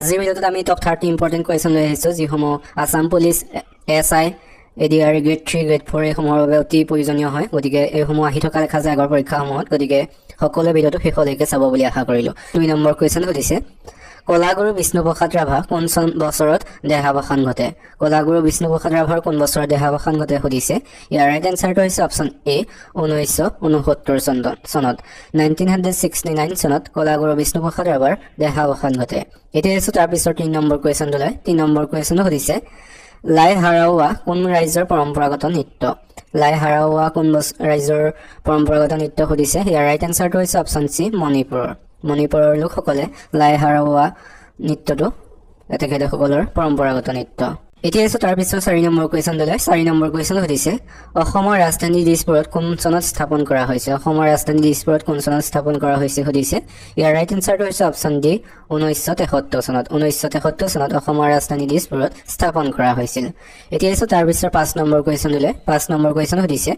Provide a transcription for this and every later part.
আজিৰ ভিডিঅ'টোত আমি টপ 30 ইম্পৰ্টেণ্ট কুৱেশ্যন লৈ আহিছোঁ যিসমূহ Assam police SI ADR grade 3 grade 4 এইসমূহৰ বাবে অতি প্ৰয়োজনীয় হয় গতিকে এইসমূহ আহি থকা দেখা যায় আগৰ পৰীক্ষাসমূহত গতিকে সকলোৱে ভিডিঅ'টো শেষলৈকে চাব বুলি আশা কৰিলোঁ 2 নম্বৰ কুৱেশ্যন সুধিছে কলাগুৰু বিষ্ণুপ্ৰসাদ ৰাভা কোন বছৰত দেহাৱসান ঘটে কলাগুৰু বিষ্ণুপ্ৰসাদ ৰাভাৰ কোন বছৰত দেহাৱসান ঘটে সুধিছে ইয়াৰ ৰাইট এনসাৰটো হৈছে অপচন এ 1969 চনত 1969 চনত কলাগুৰু বিষ্ণুপ্ৰসাদ ৰাভাৰ দেহাৱসান ঘটে এতিয়া আছে তাৰ পিছত 3 নম্বৰ কুৱেশ্যনটোলৈ 3 নম্বৰ কুৱেশ্যন সুধিছে লাই হাৰাওৱা কোন ৰাজ্যৰ পৰম্পৰাগত নৃত্য লাই হাৰাওৱা কোন ৰাজ্যৰ পৰম্পৰাগত নৃত্য সুধিছে ইয়াৰ ৰাইট এনসাৰটো হৈছে অপচন সি মণিপুৰৰ লোকসকলে লাই হাৰাওৱা নৃত্যটো তেখেতসকলৰ পৰম্পৰাগত নৃত্য এতিয়া আছে তাৰ পিছত 4 নম্বৰ কুৱেশ্যনটোলৈ 4 নম্বৰ কুৱেশ্যন সুধিছে অসমৰ ৰাজধানী দিছপুৰত কোন চনত স্থাপন কৰা হৈছে অসমৰ ৰাজধানী দিছপুৰত কোন চনত স্থাপন কৰা হৈছে সুধিছে ইয়াৰ ৰাইট এনসাৰটো হৈছে অপচন ডি 1973 চনত 1973 চনত অসমৰ ৰাজধানী দিছপুৰত স্থাপন কৰা হৈছিল এতিয়া আছে তাৰ পিছত 5 নম্বৰ কুৱেশ্যনটোলৈ 5 নম্বৰ কুৱেশ্যন সুধিছে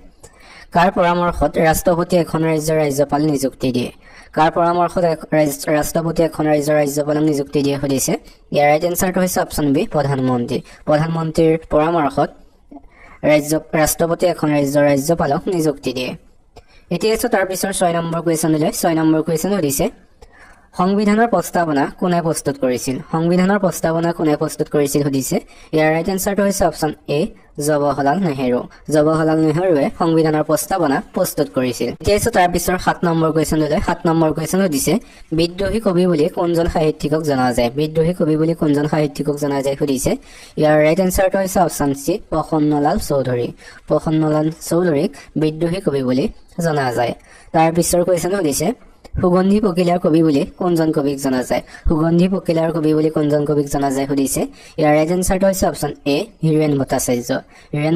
কাৰ পৰামৰ্শত ৰাষ্ট্ৰপতি এখন ৰাজ্যৰ ৰাজ্যপাল নিযুক্তি দিয়ে কাৰ পৰামৰ্শত ৰাষ্ট্ৰপতি এখন ৰাজ্যৰ ৰাজ্যপালক নিযুক্তি দিয়ে সুধিছে ইয়াৰ ৰাইট এনসাৰটো হৈছে অপচন বি প্ৰধানমন্ত্ৰীৰ পৰামৰ্শত ৰাষ্ট্ৰপতি এখন ৰাজ্যৰ ৰাজ্যপালক নিযুক্তি দিয়ে এতিয়া আছে তাৰ পিছত 6 নম্বৰ কুৱেশ্যনলৈ 6 নম্বৰ কুৱেশ্যন সুধিছে সংবিধানৰ প্ৰস্তাৱনা কোনে প্ৰস্তুত কৰিছিল সুধিছে ইয়াৰ ৰাইট এনসাৰটো হৈছে অপচন এ জৱাহৰলাল নেহৰুৱে সংবিধানৰ প্ৰস্তাৱনা প্ৰস্তুত কৰিছিল এতিয়া আছে তাৰ পিছত 7 নম্বৰ কুৱেশ্যনলৈ 7 নম্বৰ কুৱেশ্যন সুধিছে বিদ্ৰোহী কবি বুলি কোনজন সাহিত্যিকক জনা যায় সুধিছে ইয়াৰ ৰাইট এনসাৰটো হৈছে অপচন সি প্ৰসন্নলাল চৌধুৰীক বিদ্ৰোহী কবি বুলি জনা যায় তাৰ পিছৰ কুৱেশ্যন সুধিছে সুগন্ধি পকিলাৰ কবি বুলি কোনজন কবিক জনা যায় সুধিছে ইয়াৰ ৰাইট এনসাৰটো হৈছে অপচন এ হীৰেণ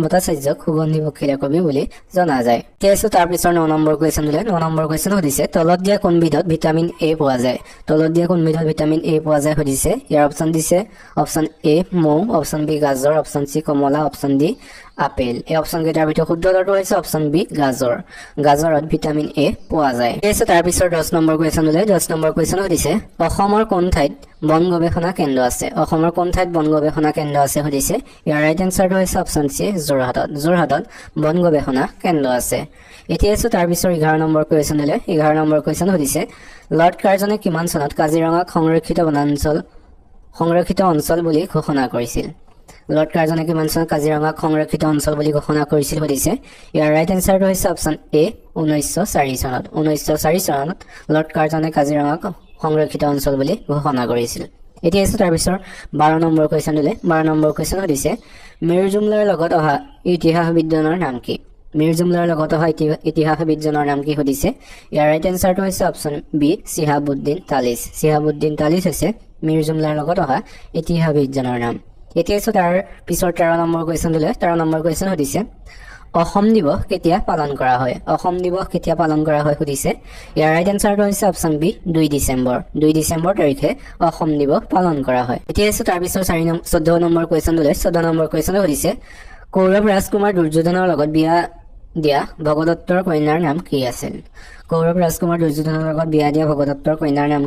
ভট্টাচাৰ্যক সুগন্ধি পকিলাৰ কবি বুলি জনা যায় এতিয়া তাৰ পিছত 9 নম্বৰ কুৱেশ্যনলৈ 9 নম্বৰ কুৱেশ্যন সুধিছে তলত দিয়া কোনবিধত ভিটামিন এ পোৱা যায় সুধিছে ইয়াৰ অপচন দিছে অপচন এ মৌ অপচন বি গাজৰ অপচন সি কমলা অপচন ডি আপেল এই অপচন কেইটাৰ ভিতৰত শুদ্ধ উত্তৰটো হৈছে অপচন বি গাজৰত ভিটামিন এ পোৱা যায় এতিয়া তাৰ পিছত 10 নম্বৰ কুৱেশ্যনলৈ 10 নম্বৰ কুৱেশ্যন সুধিছে অসমৰ কোন ঠাইত বন গৱেষণা কেন্দ্ৰ আছে সুধিছে ইয়াৰ ৰাইট এনসাৰটো হৈছে অপচন সি যোৰহাটত বন গৱেষণা কেন্দ্ৰ আছে এতিয়া তাৰ পিছত 11 নম্বৰ কুৱেশ্যনলৈ 11 নম্বৰ কুৱেশ্যন সুধিছে লৰ্ড কাৰ্জনে কিমান চনত কাজিৰঙাক সংৰক্ষিত অঞ্চল বুলি ঘোষণা কৰিছিল সুধিছে ইয়াৰ ৰাইট এনসাৰটো হৈছে অপচন এ 1904 চনত 1904 চনত লৰ্ড কাৰ্জনে কাজিৰঙাক সংৰক্ষিত অঞ্চল বুলি ঘোষণা কৰিছিল এতিয়া তাৰ পিছত 12 নম্বৰ কুৱেশ্যনলৈ 12 নম্বৰ কুৱেশ্যন সুধিছে মিৰ্জুমলাৰ লগত অহা ইতিহাসবিদজনৰ নাম কি সুধিছে ইয়াৰ ৰাইট এনসাৰটো হৈছে অপচন বি চিহাবুদ্দিন তালিচ হৈছে মিৰ্জুমলাৰ লগত অহা ইতিহাসবিদজনৰ নাম এতিয়া তাৰ পিছত 13 নম্বৰ কুৱেশ্যনলৈ 13 নম্বৰ কুৱেশ্যন সুধিছে অসম দিৱস কেতিয়া পালন কৰা হয় সুধিছে ইয়াৰ ৰাইট এনসাৰটো হৈছে অপচন বি 2 ডিচেম্বৰ তাৰিখে অসম দিৱস পালন কৰা হয় এতিয়া তাৰ পিছত 14 নম্বৰ কুৱেশ্যনলৈ 14 নম্বৰ কুৱেশ্যন সুধিছে কৌৰৱ ৰাজকুমাৰ দুৰ্যোধনৰ লগত বিয়া দিয়া ভগদত্তৰ কন্যাৰ নাম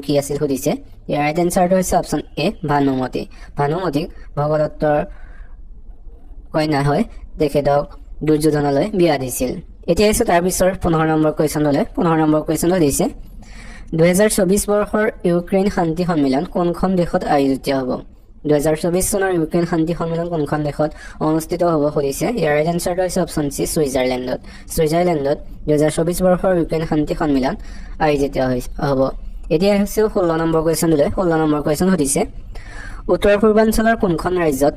কি আছিল সুধিছে ইয়াৰ ৰাইট এনসাৰটো হৈছে অপচন এ ভানুমতীক ভগদত্তৰ কন্যা হৈ তেখেতক দুৰ্যোধনলৈ বিয়া দিছিল এতিয়া তাৰ পিছত 15 নম্বৰ কুৱেশ্যনলৈ 15 নম্বৰ কুৱেশ্যন সুধিছে 2024 বৰ্ষৰ ইউক্ৰেইন শান্তি সন্মিলন কোনখন দেশত আয়োজিত হ'ব 2024 চনৰ ইউক্ৰেইন শান্তি সন্মিলন কোনখন দেশত অনুষ্ঠিত হ'ব সুধিছে ইয়াৰ ৰাইট এনসাৰটো হৈছে অপচন সি ছুইজাৰলেণ্ডত 2024 বৰ্ষৰ ইউক্ৰেইন শান্তি সন্মিলন আয়োজিত হ'ব এতিয়া 16 নম্বৰ কুৱেশ্যনলৈ 16 নম্বৰ কুৱেশ্যন সুধিছে উত্তৰ পূৰ্বাঞ্চলৰ কোনখন ৰাজ্যত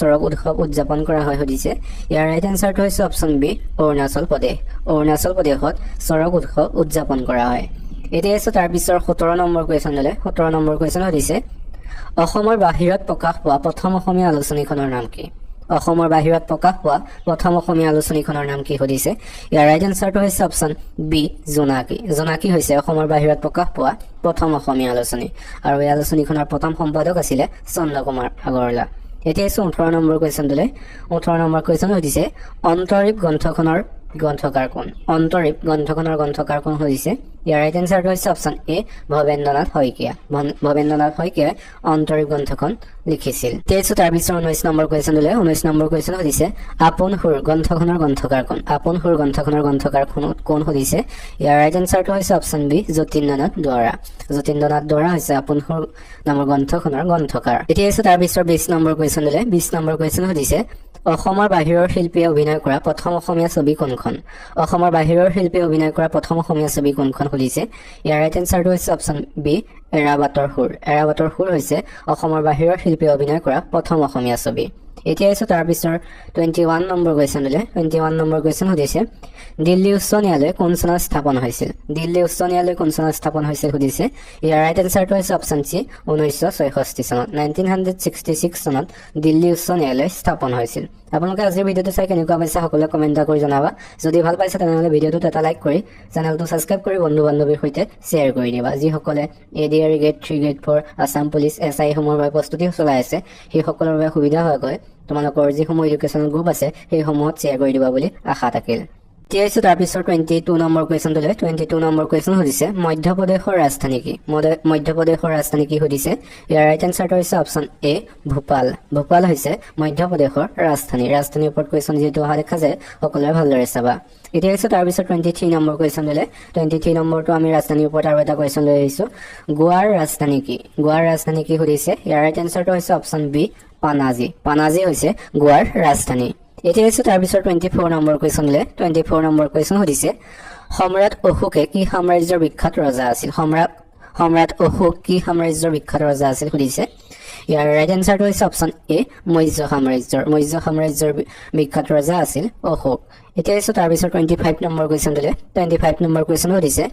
চড়ক উৎসৱ উদযাপন কৰা হয় সুধিছে ইয়াৰ ৰাইট এনসাৰটো হৈছে অপচন বি অৰুণাচল প্ৰদেশত চড়ক উৎসৱ উদযাপন কৰা হয় এতিয়া তাৰ পিছত 17 নম্বৰ কুৱেশ্যনলৈ 17 নম্বৰ কুৱেশ্যন সুধিছে অসমৰ বাহিৰত প্ৰকাশ পোৱা প্ৰথম অসমীয়া আলোচনীখনৰ নাম কি সুধিছে ইয়াৰ ৰাইট এনসাৰটো হৈছে অপচন বি জোনাকী হৈছে অসমৰ বাহিৰত প্ৰকাশ পোৱা প্ৰথম অসমীয়া আলোচনী আৰু এই আলোচনীখনৰ প্ৰথম সম্পাদক আছিলে চন্দ্ৰকুমাৰ আগৰৱালা এতিয়া 18 নম্বৰ কুৱেশ্যনটোলৈ 18 নম্বৰ কুৱেশ্যন সুধিছে অন্তৰীপ গ্ৰন্থখনৰ গ্ৰন্থকাৰ কোন সুধিছে ইয়াৰ ৰাইট এনসাৰটো হৈছে অপশ্যন এ ভৱেন্দ্ৰনাথ শইকীয়া ভৱেন্দ্ৰনাথ শইকীয়াই অন্তৰীপ গ্ৰন্থখন লিখিছিল তেইছো তাৰ পিছৰ 19 নম্বৰ কুৱেশ্যনলৈ 19 নম্বৰ কুৱেশ্যন সুধিছে আপোন সুৰ গ্ৰন্থখনৰ গ্ৰন্থকাৰ কোন আপোন সুৰ গ্ৰন্থখনৰ গ্ৰন্থকাৰ কোন সুধিছে ইয়াৰ ৰাইট এনসাৰটো হৈছে অপশ্যন বি যতীন্দ্ৰনাথ দুৱৰা যতীন্দ্ৰনাথ দুৱৰা হৈছে আপোন সুৰ নামৰ গ্ৰন্থখনৰ গ্ৰন্থকাৰ এতিয়া আছে তাৰ পিছৰ 20 নম্বৰ কুৱেশ্যনলৈ 20 নম্বৰ কুৱেশ্যন সুধিছে অসমৰ বাহিৰৰ শিল্পীয়ে অভিনয় কৰা প্ৰথম অসমীয়া ছবি কোনখন অসমৰ বাহিৰৰ শিল্পীয়ে অভিনয় কৰা প্ৰথম অসমীয়া ছবি কোনখন সুধিছে ইয়াৰ ৰাইট এনসাৰটো হৈছে অপশ্যন বি এৰাবাটৰ সুৰ হৈছে অসমৰ বাহিৰৰ শিল্পীয়ে অভিনয় কৰা প্ৰথম অসমীয়া ছবি এতিয়া আছে তাৰ পিছৰ 21 নম্বৰ কুৱেশ্যনলৈ 21 নম্বৰ কুৱেশ্যন সুধিছে দিল্লী উচ্চ ন্যায়ালয় কোন চনত স্থাপন হৈছিল দিল্লী উচ্চ ন্যায়ালয় কোন চনত স্থাপন হৈছিল সুধিছে ইয়াৰ ৰাইট এনসাৰটো হৈছে অপশ্যন সি 1966 চনত 1966 চনত দিল্লী উচ্চ ন্যায়ালয় স্থাপন হৈছিল আপোনালোকে আজিৰ ভিডিঅ'টো চাই কেনেকুৱা পাইছে সকলোৱে কমেণ্ট কৰি জনাবা যদি ভাল পাইছে তেনেহ'লে ভিডিঅ'টোত এটা লাইক কৰি চেনেলটো ছাবস্ক্ৰাইব কৰি বন্ধু বান্ধৱীৰ সৈতে শ্বেয়াৰ কৰি দিবা যিসকলে ADR grade 3 grade 4 Assam police SI সমূহৰ বাবে প্ৰস্তুতি চলাই আছে সেইসকলৰ বাবে সুবিধা হোৱাকৈ তোমালোকৰ যিসমূহ এডুকেশ্যনেল গ্ৰুপ আছে সেইসমূহত শ্বেয়াৰ কৰি দিবা বুলি আশা থাকিল এতিয়া তাৰ পিছৰ 22 নম্বৰ কুৱেশ্যনটোলৈ 22 নম্বৰ কুৱেশ্যন সুধিছে মধ্যপ্ৰদেশৰ ৰাজধানী কি মধ্যপ্ৰদেশৰ ৰাজধানী কি সুধিছে ইয়াৰ ৰাইট এনসাৰটো হৈছে অপশ্যন এ ভোপাল হৈছে মধ্যপ্ৰদেশৰ ৰাজধানীৰ ওপৰত কুৱেশ্যন যিহেতু অহা দেখা যায় সকলোৱে ভালদৰে চাবা এতিয়া হৈছে তাৰ পিছত 23 নম্বৰ কুৱেশ্যনটোলৈ 23 নম্বৰটো আমি ৰাজধানীৰ ওপৰত আৰু এটা কুৱেশ্যন লৈ আহিছোঁ গোৱাৰ ৰাজধানী কি সুধিছে ইয়াৰ ৰাইট এনসাৰটো হৈছে অপশ্যন বি পানাজী হৈছে গোৱাৰ ৰাজধানী এতিয়া হৈছে তাৰ পিছত 24 নম্বৰ কুৱেশ্যনলৈ 24 নম্বৰ কুৱেশ্যন সুধিছে সম্ৰাট অশোকে কি সাম্ৰাজ্যৰ বিখ্যাত ৰজা আছিল সম্ৰাট অশোক কি সাম্ৰাজ্যৰ বিখ্যাত ৰজা আছিল সুধিছে ইয়াৰ ৰাইট এনসাৰটো হৈছে অপশ্যন এ মৌৰ্য সাম্ৰাজ্যৰ বিখ্যাত ৰজা আছিল অশোক এতিয়া হৈছে তাৰ পিছত 25 নম্বৰ কুৱেশ্যনটোলৈ 25 নম্বৰ কুৱেশ্যন সুধিছে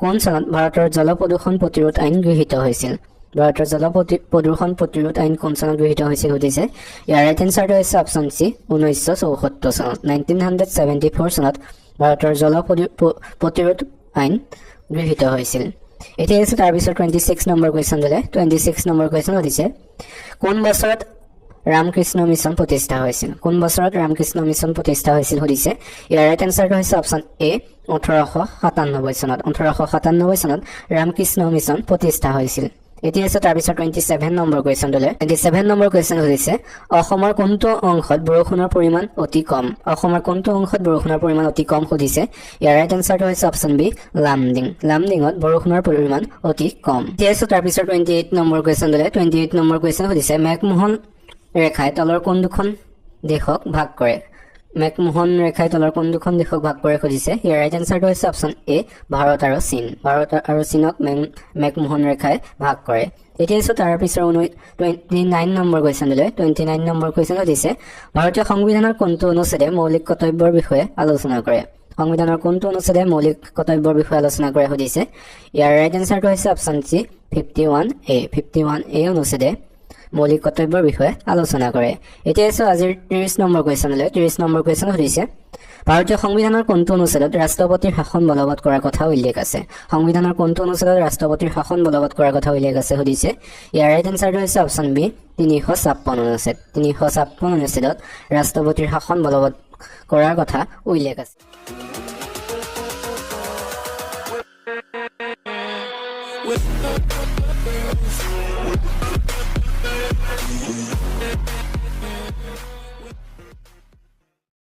কোন চনত ভাৰতৰ জল প্ৰদূষণ প্ৰতিৰোধ আইন গৃহীত হৈছিল ভাৰতৰ জল প্ৰদূষণ প্ৰতিৰোধ আইন কোন চনত গৃহীত হৈছিল সুধিছে ইয়াৰ ৰাইট এনসাৰটো হৈছে অপশ্যন সি 1974 চনত 1974 চনত ভাৰতৰ জল প্ৰতিৰোধ আইন গৃহীত হৈছিল এতিয়া হৈছে তাৰ পিছত 26 নম্বৰ কুৱেশ্যনটোলৈ 26 নম্বৰ কুৱেশ্যন সুধিছে কোন বছৰত ৰামকৃষ্ণ মিছন প্ৰতিষ্ঠা হৈছিল সুধিছে ইয়াৰ ৰাইট এনসাৰটো হৈছে অপশ্যন এ 1897 চনত ৰামকৃষ্ণ মিছন প্ৰতিষ্ঠা হৈছিল এতিয়া আছে তাৰ পিছত 27 নম্বৰ কুৱেশ্যনটোলৈ 27 নম্বৰ কুৱেশ্যন সুধিছে অসমৰ কোনটো অংশত বৰষুণৰ পৰিমাণ অতি কম সুধিছে ইয়াৰ ৰাইট এনসাৰটো হৈছে অপশ্যন বি লামডিঙত বৰষুণৰ পৰিমাণ অতি কম এতিয়া আছে তাৰ পিছত 28 নম্বৰ কুৱেশ্যনটোলৈ 28 নম্বৰ কুৱেশ্যন সুধিছে মেঘমোহন ৰেখাই তলৰ কোন দুখন দেশক ভাগ কৰে সুধিছে ইয়াৰ ৰাইট এনসাৰটো হৈছে অপশ্যন এ ভাৰত আৰু চীনক মেঘমোহন ৰেখাই ভাগ কৰে এতিয়া আছে তাৰ পিছৰ 29 নম্বৰ কুৱেশ্যনলৈ 29 নম্বৰ কুৱেশ্যন সুধিছে ভাৰতীয় সংবিধানৰ কোনটো অনুচ্ছেদে মৌলিক কৰ্তব্যৰ বিষয়ে আলোচনা কৰে সুধিছে ইয়াৰ ৰাইট এনসাৰটো হৈছে অপশ্যন সি 51A অনুচ্ছেদে মৌলিক কৰ্তব্যৰ বিষয়ে আলোচনা কৰে এতিয়া আছে আজিৰ 30 নম্বৰ কুৱেশ্যনলৈ 30 নম্বৰ কুৱেশ্যন সুধিছে ভাৰতীয় সংবিধানৰ কোনটো অনুচ্ছেদত ৰাষ্ট্ৰপতিৰ শাসন বলবৎ কৰাৰ কথা উল্লেখ আছে সুধিছে ইয়াৰ ৰাইট এনসাৰটো হৈছে অপশ্যন বি 356 অনুচ্ছেদত ৰাষ্ট্ৰপতিৰ শাসন বলবৎ কৰাৰ কথা উল্লেখ আছে